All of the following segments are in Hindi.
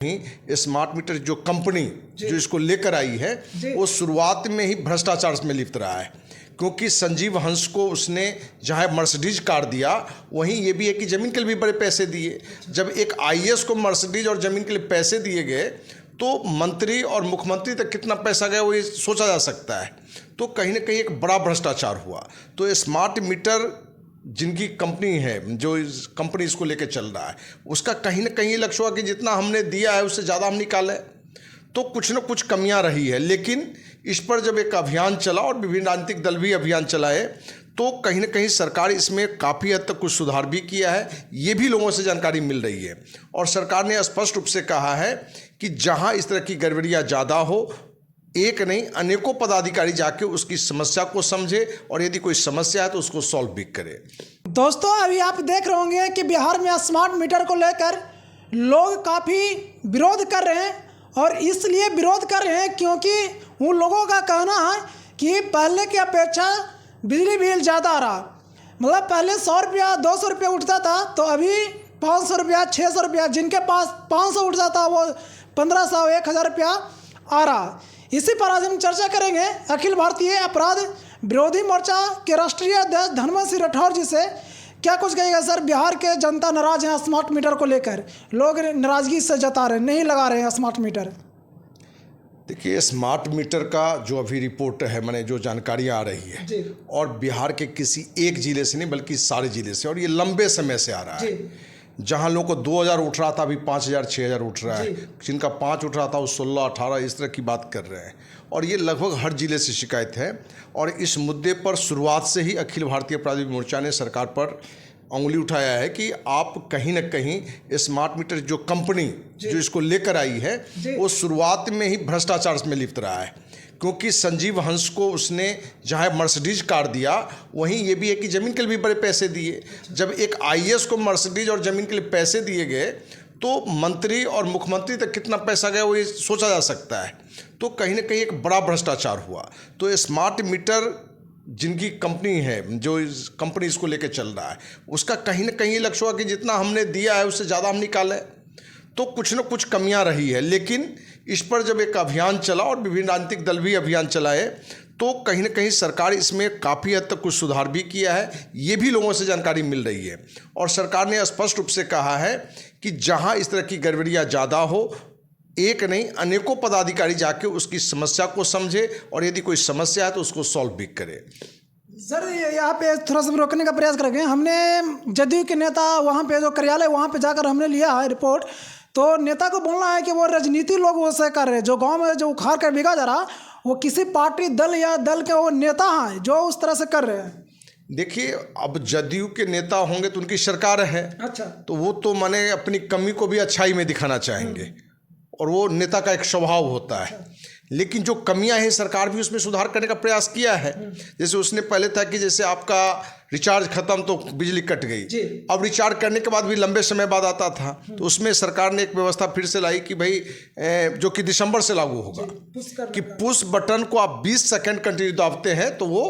स्मार्ट मीटर जो कंपनी जो इसको लेकर आई है वो शुरुआत में ही भ्रष्टाचार में लिप्त रहा है, क्योंकि संजीव हंस को उसने जहाँ मर्सिडीज कार दिया वहीं ये भी है कि ज़मीन के लिए भी बड़े पैसे दिए। जब एक आईएएस को मर्सिडीज और ज़मीन के लिए पैसे दिए गए तो मंत्री और मुख्यमंत्री तक कितना पैसा गया वो ये सोचा जा सकता है। तो कहीं ना कहीं एक बड़ा भ्रष्टाचार हुआ। तो स्मार्ट मीटर जिनकी कंपनी है, जो इस कंपनी इसको लेके चल रहा है, उसका कहीं ना कहीं लक्ष्य हुआ कि जितना हमने दिया है उससे ज़्यादा हम निकालें। तो कुछ न कुछ कमियां रही है, लेकिन इस पर जब एक अभियान चला और विभिन्न राजनीतिक दल भी अभियान चलाए तो कहीं ना कहीं सरकार इसमें काफ़ी हद तक कुछ सुधार भी किया है। ये भी लोगों से जानकारी मिल रही है और सरकार ने स्पष्ट रूप से कहा है कि जहां इस तरह की गड़बड़ियां ज़्यादा हो, एक नहीं अनेकों पदाधिकारी जाके उसकी समस्या को समझे और यदि कोई समस्या है तो उसको सॉल्व भी करे। दोस्तों, अभी आप देख रहे होंगे कि बिहार में स्मार्ट मीटर को लेकर लोग काफ़ी विरोध कर रहे हैं, और इसलिए विरोध कर रहे हैं क्योंकि उन लोगों का कहना है कि पहले की अपेक्षा बिजली बिल ज़्यादा आ रहा। मतलब पहले 100 रुपया 200 रुपया उठता था, तो अभी 500 रुपया 600 रुपया, जिनके पास 500 उठता था वो 1500 1000 रुपया आ रहा। इसी पर आज हम चर्चा करेंगे अखिल भारतीय अपराध विरोधी मोर्चा के राष्ट्रीय अध्यक्ष धनवंत सिंह राठौर जी से। क्या कुछ कहेगा सर? बिहार के जनता नाराज हैं स्मार्ट मीटर को लेकर, लोग नाराजगी से जता रहे हैं, नहीं लगा रहे हैं स्मार्ट मीटर। देखिए, स्मार्ट मीटर का जो अभी रिपोर्ट है, मैंने जो जानकारियाँ आ रही है, और बिहार के किसी एक ज़िले से नहीं बल्कि सारे ज़िले से, और ये लंबे समय से आ रहा है। जहाँ लोगों को 2000 उठ रहा था, अभी 5000 6000 उठ रहा है। जिनका 5 उठ रहा था वो 16 18 इस तरह की बात कर रहे हैं, और ये लगभग हर जिले से शिकायत है। और इस मुद्दे पर शुरुआत से ही अखिल भारतीय अपराध मोर्चा ने सरकार पर उंगली उठाया है कि आप कहीं ना कहीं स्मार्ट मीटर जो कंपनी जो इसको लेकर आई है वो शुरुआत में ही भ्रष्टाचार में लिप्त रहा है, क्योंकि संजीव हंस को उसने जहाँ मर्सिडीज कार दिया वहीं ये भी है कि ज़मीन के लिए भी बड़े पैसे दिए। जब एक आईएएस को मर्सिडीज और ज़मीन के लिए पैसे दिए गए तो मंत्री और मुख्यमंत्री तक कितना पैसा गया वो ये सोचा जा सकता है। तो कहीं ना कहीं एक बड़ा भ्रष्टाचार हुआ। तो स्मार्ट मीटर जिनकी कंपनी है, जो इस कंपनी इसको लेके चल रहा है, उसका कहीं ना कहीं लक्ष्य हुआ कि जितना हमने दिया है उससे ज़्यादा हम निकालें। तो कुछ न कुछ कमियां रही है, लेकिन इस पर जब एक अभियान चला और विभिन्न राजनीतिक दल भी अभियान चलाए तो कहीं ना कहीं सरकार इसमें काफ़ी हद तक कुछ सुधार भी किया है। ये भी लोगों से जानकारी मिल रही है और सरकार ने स्पष्ट रूप से कहा है कि जहां इस तरह की गड़बड़ियां ज़्यादा हो, एक नहीं अनेकों पदाधिकारी जाके उसकी समस्या को समझे और यदि कोई समस्या है तो उसको सॉल्व भी करे। सर, यहाँ पे थोड़ा सा रोकने का प्रयास करेंगे। हमने जदयू के नेता वहाँ पे जो कार्यालय वहाँ पे जाकर हमने लिया है रिपोर्ट, तो नेता को बोलना है कि वो राजनीति लोग वो से कर रहे हैं। जो गांव में जो उखाड़ कर बिका जा रहा वो किसी पार्टी दल या दल के वो नेता हैं जो उस तरह से कर रहे हैं। देखिए, अब जदयू के नेता होंगे तो उनकी सरकार है। अच्छा, तो वो तो माने अपनी कमी को भी अच्छाई में दिखाना चाहेंगे और वो नेता का एक स्वभाव होता है। लेकिन जो कमियां हैं सरकार भी उसमें सुधार करने का प्रयास किया है। जैसे उसने पहले था कि जैसे आपका रिचार्ज खत्म तो बिजली कट गई, अब रिचार्ज करने के बाद भी लंबे समय बाद आता था, तो उसमें सरकार ने एक व्यवस्था फिर से लाई कि भाई जो कि दिसंबर से लागू होगा कि पुश बटन को आप 20 सेकंड कंटिन्यू दबाते हैं तो वो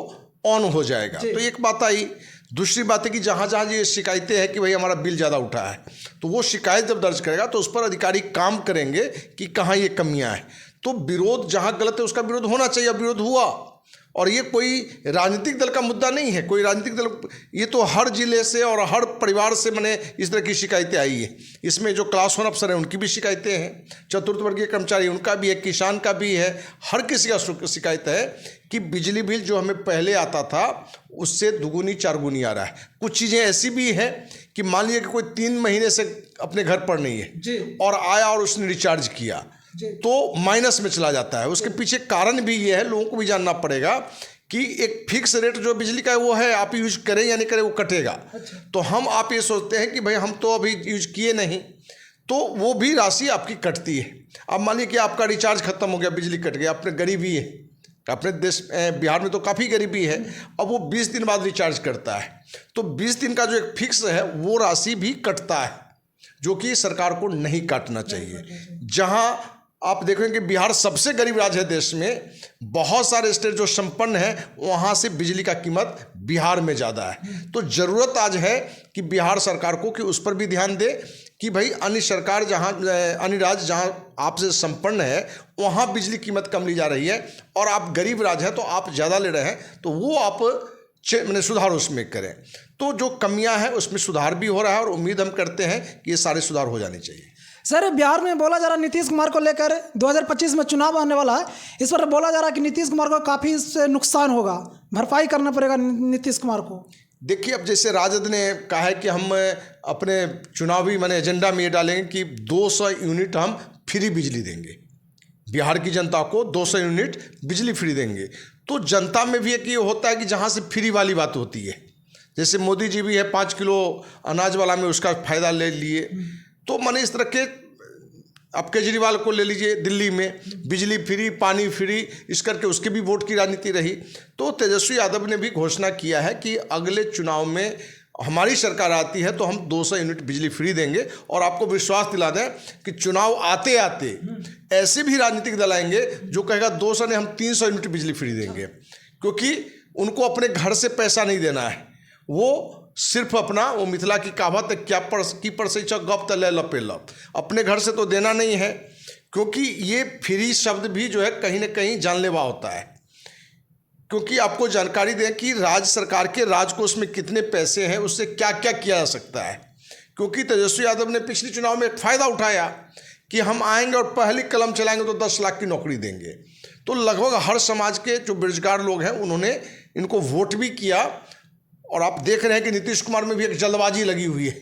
ऑन हो जाएगा। तो एक बात आई। दूसरी बात है कि जहाँ जहाँ ये शिकायतें हैं कि भाई हमारा बिल ज़्यादा उठा है, तो वो शिकायत जब दर्ज करेगा तो उस पर अधिकारी काम करेंगे कि कहाँ ये कमियां हैं। तो विरोध जहाँ गलत है उसका विरोध होना चाहिए। विरोध हुआ, और ये कोई राजनीतिक दल का मुद्दा नहीं है। कोई राजनीतिक दल, ये तो हर जिले से और हर परिवार से मैंने इस तरह की शिकायतें आई है। इसमें जो क्लास 1 अफसर हैं उनकी भी शिकायतें हैं, चतुर्थ वर्गीय कर्मचारी उनका भी है, किसान का भी है, हर किसी का शिकायत है कि बिजली बिल जो हमें पहले आता था उससे दुगुनी 4 गुनी आ रहा है। कुछ चीज़ें ऐसी भी हैं कि मान लीजिए कि कोई 3 महीने से अपने घर पर नहीं है और आया और उसने रिचार्ज किया तो माइनस में चला जाता है। उसके पीछे कारण भी ये है, लोगों को भी जानना पड़ेगा कि एक फिक्स रेट जो बिजली का है वो है, आप यूज करें या नहीं करें वो कटेगा। तो हम आप ये सोचते हैं कि भाई हम तो अभी यूज किए नहीं, तो वो भी राशि आपकी कटती है। अब मान लीजिए कि आपका रिचार्ज खत्म हो गया, बिजली कट गया, अपने गरीबी है, अपने देश बिहार में तो काफ़ी गरीबी है, अब वो 20 दिन बाद रिचार्ज करता है, तो 20 दिन का जो एक फिक्स है वो राशि भी कटता है, जो कि सरकार को नहीं काटना चाहिए। जहाँ आप देखेंगे कि बिहार सबसे गरीब राज्य है देश में, बहुत सारे स्टेट जो संपन्न हैं वहाँ से बिजली का कीमत बिहार में ज़्यादा है। तो ज़रूरत आज है कि बिहार सरकार को कि उस पर भी ध्यान दे कि भाई अन्य सरकार जहाँ अन्य राज्य जहाँ आपसे संपन्न है वहाँ बिजली कीमत कम ली जा रही है और आप गरीब राज्य हैं तो आप ज़्यादा ले रहे हैं, तो वो आप मैंने सुधार उसमें करें। तो जो कमियां हैं उसमें सुधार भी हो रहा है और उम्मीद हम करते हैं कि ये सारे सुधार हो जाने चाहिए। सर, बिहार में बोला जा रहा है नीतीश कुमार को लेकर 2025 में चुनाव आने वाला है, इस पर बोला जा रहा है कि नीतीश कुमार को काफ़ी इससे नुकसान होगा, भरपाई करना पड़ेगा नीतीश कुमार को। देखिए, अब जैसे राजद ने कहा है कि हम अपने चुनावी एजेंडा में ये डालेंगे कि 200 यूनिट हम फ्री बिजली देंगे, बिहार की जनता को 200 यूनिट बिजली फ्री देंगे। तो जनता में भी एक ये होता है कि जहाँ से फ्री वाली बात होती है, जैसे मोदी जी भी है 5 किलो अनाज वाला में उसका फ़ायदा ले लिए, तो मैंने इस तरह के अब केजरीवाल को ले लीजिए, दिल्ली में बिजली फ्री, पानी फ्री, इस करके उसके भी वोट की राजनीति रही। तो तेजस्वी यादव ने भी घोषणा किया है कि अगले चुनाव में हमारी सरकार आती है तो हम 200 यूनिट बिजली फ्री देंगे। और आपको विश्वास दिला दें कि चुनाव आते आते ऐसे भी राजनीतिक दल आएंगे जो कहेगा 200 ने हम 300 यूनिट बिजली फ्री देंगे, क्योंकि उनको अपने घर से पैसा नहीं देना है, वो सिर्फ अपना वो मिथिला की कहावत है, क्या की परसैचा गप तले लपे लप, अपने घर से तो देना नहीं है। क्योंकि ये फ्री शब्द भी जो है कहीं ना कहीं जानलेवा होता है, क्योंकि आपको जानकारी दें कि राज्य सरकार के राजकोष में कितने पैसे हैं, उससे क्या क्या किया जा सकता है। क्योंकि तेजस्वी यादव ने पिछले चुनाव में एक फ़ायदा उठाया कि हम आएंगे और पहली कलम चलाएंगे तो 10 लाख की नौकरी देंगे। तो लगभग हर समाज के जो बेरोजगार लोग हैं उन्होंने इनको वोट भी किया। और आप देख रहे हैं कि नीतीश कुमार में भी एक जल्दबाजी लगी हुई है,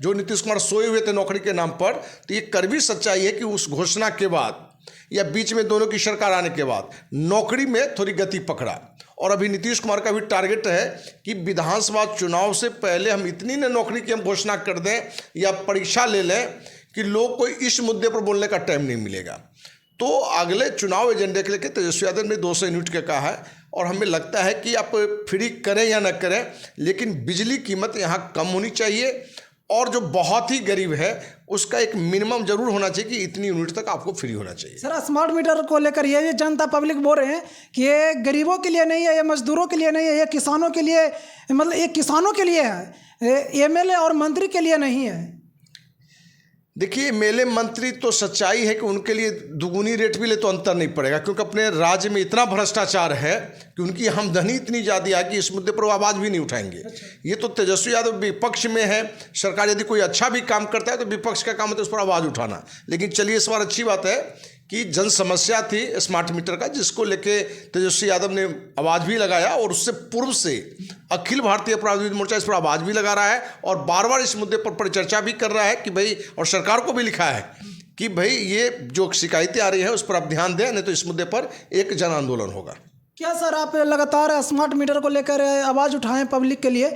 जो नीतीश कुमार सोए हुए थे नौकरी के नाम पर। तो ये कड़वी सच्चाई है कि उस घोषणा के बाद या बीच में दोनों की सरकार आने के बाद नौकरी में थोड़ी गति पकड़ा। और अभी नीतीश कुमार का भी टारगेट है कि विधानसभा चुनाव से पहले हम इतनी न नौकरी की हम घोषणा कर दें या परीक्षा ले लें कि लोग को इस मुद्दे पर बोलने का टाइम नहीं मिलेगा। तो अगले चुनाव एजेंडे के लिए तेजस्वी यादव ने 200 यूनिट का कहा है और हमें लगता है कि आप फ्री करें या ना करें, लेकिन बिजली कीमत यहाँ कम होनी चाहिए। और जो बहुत ही गरीब है उसका एक मिनिमम जरूर होना चाहिए कि इतनी यूनिट तक आपको फ्री होना चाहिए। सर, स्मार्ट मीटर को लेकर ये जनता पब्लिक बोल रहे हैं कि ये गरीबों के लिए नहीं है, ये मजदूरों के लिए नहीं है, ये किसानों के लिए, मतलब ये किसानों के लिए है, एमएलए और मंत्री के लिए नहीं है। देखिए, एमएलए मंत्री तो सच्चाई है कि उनके लिए दुगुनी रेट भी ले तो अंतर नहीं पड़ेगा, क्योंकि अपने राज्य में इतना भ्रष्टाचार है कि उनकी आमदनी इतनी ज़्यादा है कि इस मुद्दे पर वो आवाज़ भी नहीं उठाएंगे। ये तो तेजस्वी यादव विपक्ष में है, सरकार यदि कोई अच्छा भी काम करता है तो विपक्ष का काम है तो उस पर आवाज़ उठाना। लेकिन चलिए, इस बार अच्छी बात है कि जन समस्या थी स्मार्ट मीटर का, जिसको लेके तेजस्वी यादव ने आवाज़ भी लगाया और उससे पूर्व से अखिल भारतीय प्राविधिक मोर्चा इस पर आवाज़ भी लगा रहा है और बार बार इस मुद्दे पर परिचर्चा भी कर रहा है कि भाई, और सरकार को भी लिखा है कि भाई ये जो शिकायतें आ रही हैं उस पर आप ध्यान दें, नहीं तो इस मुद्दे पर एक जन आंदोलन होगा। क्या सर, आप लगातार स्मार्ट मीटर को लेकर आवाज़ उठाएं पब्लिक के लिए,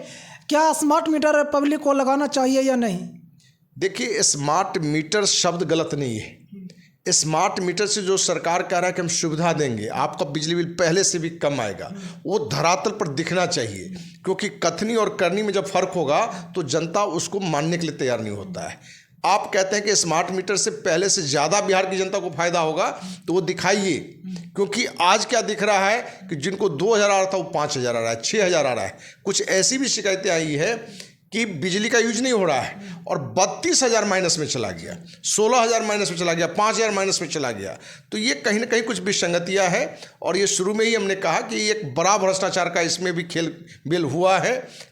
क्या स्मार्ट मीटर पब्लिक को लगाना चाहिए या नहीं? देखिए, स्मार्ट मीटर शब्द गलत नहीं है। स्मार्ट मीटर से जो सरकार कह रहा है कि हम सुविधा देंगे, आपका बिजली बिल पहले से भी कम आएगा, वो धरातल पर दिखना चाहिए। क्योंकि कथनी और करनी में जब फर्क होगा तो जनता उसको मानने के लिए तैयार नहीं होता है। आप कहते हैं कि स्मार्ट मीटर से पहले से ज़्यादा बिहार की जनता को फायदा होगा, तो वो दिखाइए। क्योंकि आज क्या दिख रहा है कि जिनको 2000 आ रहा था वो 5000 आ रहा है, 6000 आ रहा है। कुछ ऐसी भी शिकायतें आई है कि बिजली का यूज नहीं हो रहा है और 32,000 माइनस में चला गया, 16,000 माइनस में चला गया, 5,000 माइनस में चला गया। तो ये कहीं ना कहीं कुछ विसंगतियाँ है और ये शुरू में ही हमने कहा कि एक बड़ा भ्रष्टाचार का इसमें भी खेल बेल हुआ है।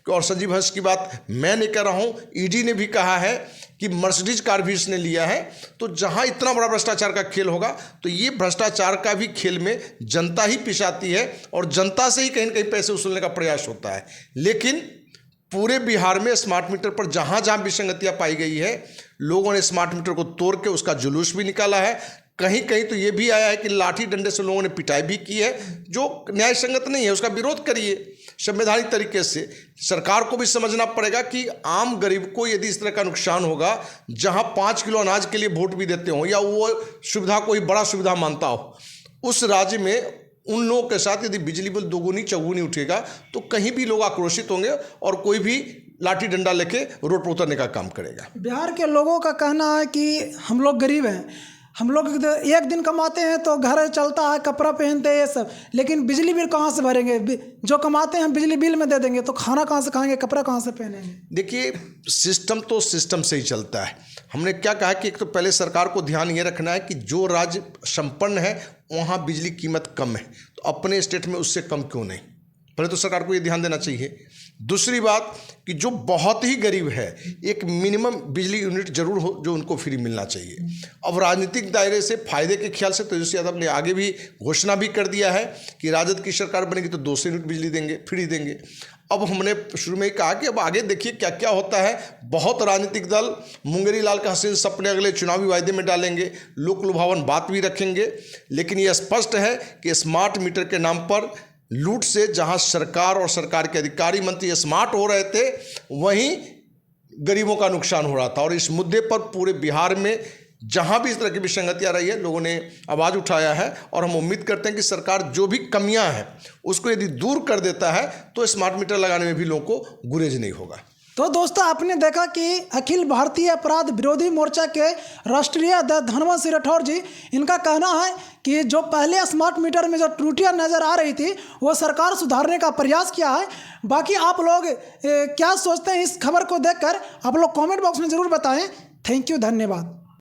और संजीव हंस की बात मैं नहीं कर रहा हूँ, ईडी ने भी कहा है कि मर्सिडीज कार भी इसने लिया है। तो जहाँ इतना बड़ा भ्रष्टाचार का खेल होगा तो ये भ्रष्टाचार का भी खेल में जनता ही पिछाती है और जनता से ही कहीं ना कहीं पैसे वसूलने का प्रयास होता है। लेकिन पूरे बिहार में स्मार्ट मीटर पर जहाँ जहाँ विसंगतियाँ पाई गई है, लोगों ने स्मार्ट मीटर को तोड़ के उसका जुलूस भी निकाला है। कहीं कहीं तो ये भी आया है कि लाठी डंडे से लोगों ने पिटाई भी की है, जो न्याय संगत नहीं है। उसका विरोध करिए संवैधानिक तरीके से। सरकार को भी समझना पड़ेगा कि आम गरीब को यदि इस तरह का नुकसान होगा, जहाँ 5 किलो अनाज के लिए वोट भी देते हो या वो सुविधा कोई बड़ा सुविधा मानता हो, उस राज्य में उन लोगों के साथ यदि बिजली बिल दोगुनी चौगुनी उठेगा तो कहीं भी लोग आक्रोशित होंगे और कोई भी लाठी डंडा लेके रोड पर उतरने का काम करेगा। बिहार के लोगों का कहना है कि हम लोग गरीब हैं, हम लोग एक दिन कमाते हैं तो घर चलता है, कपड़ा पहनते हैं, ये सब, लेकिन बिजली बिल कहाँ से भरेंगे? जो कमाते हैं बिजली बिल में दे देंगे तो खाना कहाँ से खाएंगे, कपड़ा कहाँ से पहनेंगे? देखिए, सिस्टम तो सिस्टम से ही चलता है। हमने क्या कहा कि एक तो पहले सरकार को ध्यान ये रखना है कि जो राज्य संपन्न है वहाँ बिजली कीमत कम है, तो अपने स्टेट में उससे कम क्यों नहीं, पहले तो सरकार को ये ध्यान देना चाहिए। दूसरी बात कि जो बहुत ही गरीब है, एक मिनिमम बिजली यूनिट जरूर हो जो उनको फ्री मिलना चाहिए। अब राजनीतिक दायरे से फायदे के ख्याल से तेजस्वी यादव ने आगे भी घोषणा भी कर दिया है कि राजद की सरकार बनेगी तो 200 यूनिट बिजली देंगे, फ्री देंगे। अब हमने शुरू में ही कहा कि अब आगे देखिए क्या क्या होता है। बहुत राजनीतिक दल मुंगेरी लाल का हसीन सपने अगले चुनावी वायदे में डालेंगे, लोक लुभावन बात भी रखेंगे, लेकिन यह स्पष्ट है कि स्मार्ट मीटर के नाम पर लूट से जहां सरकार और सरकार के अधिकारी मंत्री स्मार्ट हो रहे थे, वहीं गरीबों का नुकसान हो रहा था। और इस मुद्दे पर पूरे बिहार में जहां भी इस तरह की विसंगतियां रही है, लोगों ने आवाज़ उठाया है। और हम उम्मीद करते हैं कि सरकार जो भी कमियां हैं उसको यदि दूर कर देता है तो स्मार्ट मीटर लगाने में भी लोगों को गुरेज नहीं होगा। तो दोस्तों, आपने देखा कि अखिल भारतीय अपराध विरोधी मोर्चा के राष्ट्रीय अध्यक्ष धनवंत सिंह राठौर जी, इनका कहना है कि जो पहले स्मार्ट मीटर में जो त्रुटियां नज़र आ रही थी वो सरकार सुधारने का प्रयास किया है। बाकी आप लोग क्या सोचते हैं इस खबर को देखकर, आप लोग कमेंट बॉक्स में ज़रूर बताएं। थैंक यू, धन्यवाद।